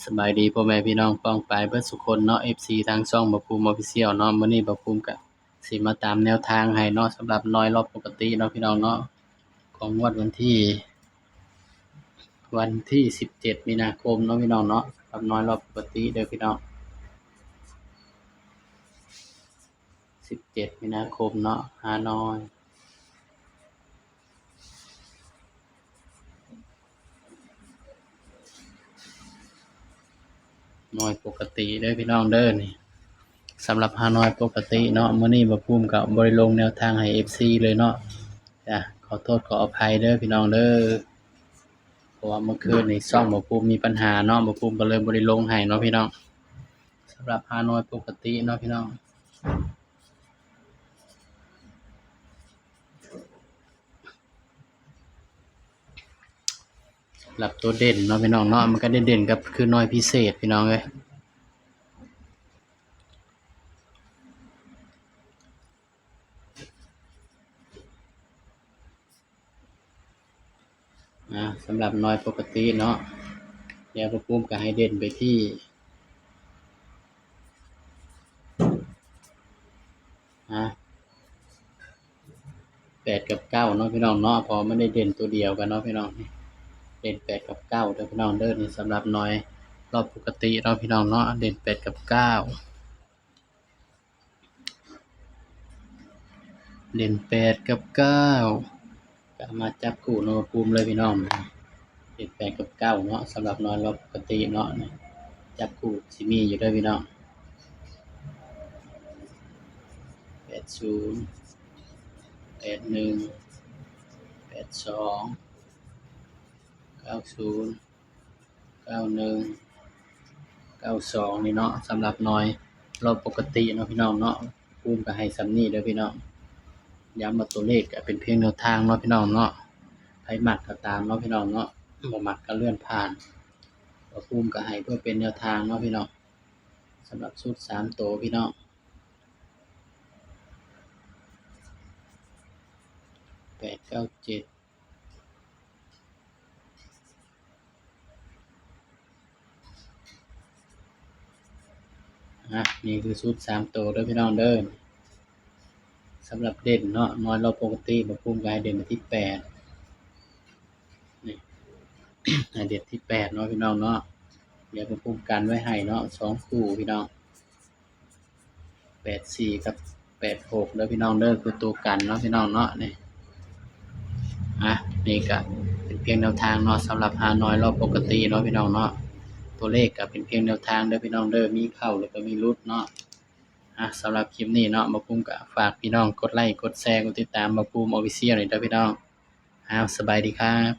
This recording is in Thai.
สบายดีพ่อแม่พี่น้องป้องปายเบิดสุคนเนาะ FC ทางช่องบ่ภูมิ Official เนาะมื้อนี้บ่ภูมิก็สิมาตามแนวทางให้เนาะสำหรับน้อยรอบปกติเนาะพี่น้องเนาะของงวดวันที่17มีนาคมเนาะพี่น้องเนาะสำหรับน้อยรอบปกติเด้อพี่น้อง17มีนาคมเนาะฮานอยน้อยปกติเด้อพี่น้องเด้อนี่สำหรับฮานอยปกติเนาะมื้อนี้บ่ภูมิก็บ่ได้ลงแนวทางให้ FC เลยเนาะจ้ะขอโทษขออภัยเด้อพี่น้องเด้อเพราะว่าเมื่อคืนนี้ช่องบ่ภูมิมีปัญหาเนาะบ่ภูมิก็เลยบ่ได้ลงให้เนาะพี่น้องสำหรับฮานอยปกติเนาะพี่น้องสำหรับตัวเด่นเนาะพี่น้องเนาะมันก็เด่นๆกับคือน้อยพิเศษพี่น้องเอ้ยสำหรับน้อยปกติเนาะเดี๋ยวบ่ภูมิก็ให้เด่นไปที่8กับ9เนาะพี่น้องเนาะเพราะมันได้เด่นตัวเดียวกันเนาะพี่น้องเด่น8กับ9เด้อพี่น้องเด้อนี่สำหรับน้อยรอบปกติเนาะพี่น้องเนาะเด่น8กับ9เด่น8กับ9ก็มาจับคู่เนาะภูมิเลยพี่น้องเด่น8กับ9เนาะสำหรับน้อยรอบปกติเนาะจับคู่สิมีอยู่เด้อพี่น้อง80 81 82 90 91 92นี่เนาะสำหรับน้อยรอบปกติเนาะพี่น้องเนาะภูมิก็ให้ส่ำนี้เด้อพี่น้องย้ำว่าตัวเลขก็เป็นเพียงแนวทางเนาะพี่น้องเนาะใครมักก็ตามเนาะพี่น้องเนาะบ่มักก็เลื่อนผ่านภูมิก็ให้เพื่อเป็นแนวทางเนาะพี่น้องสำหรับชุด3ตัวพี่น้อง8 9 7นี่คือชุด3ตัวเด้อพี่น้องเด้อสำหรับเด่นเนาะน้อยรอบปกติบ่ภูมิก็ให้เด่นไปที่8นี่ ให้เด่นที่8เนาะพี่น้องเนาะเดี๋ยวบ่ภูมิกันไว้ให้เนาะ2คู่พี่น้อง84กับ86เด้อพี่น้องเด้อคือตัวกันเนาะพี่น้องเนาะนี่นี่ก็เป็นเพียงแนวทางเนาะสำหรับฮานอยรอบปกติเนาะพี่น้องเนาะตัวเลขก็เป็นเพียงแนวทางเด้อพี่น้องเด้อมีเข้าแล้วก็มีหลุดเนาะสำหรับคลิปนี้เนาะบ่ภูมิก็ฝากพี่น้องกดไลค์กดแชร์กดติดตามบ่ภูมิ Official หน่อยเด้อพี่น้องสบายดีครับ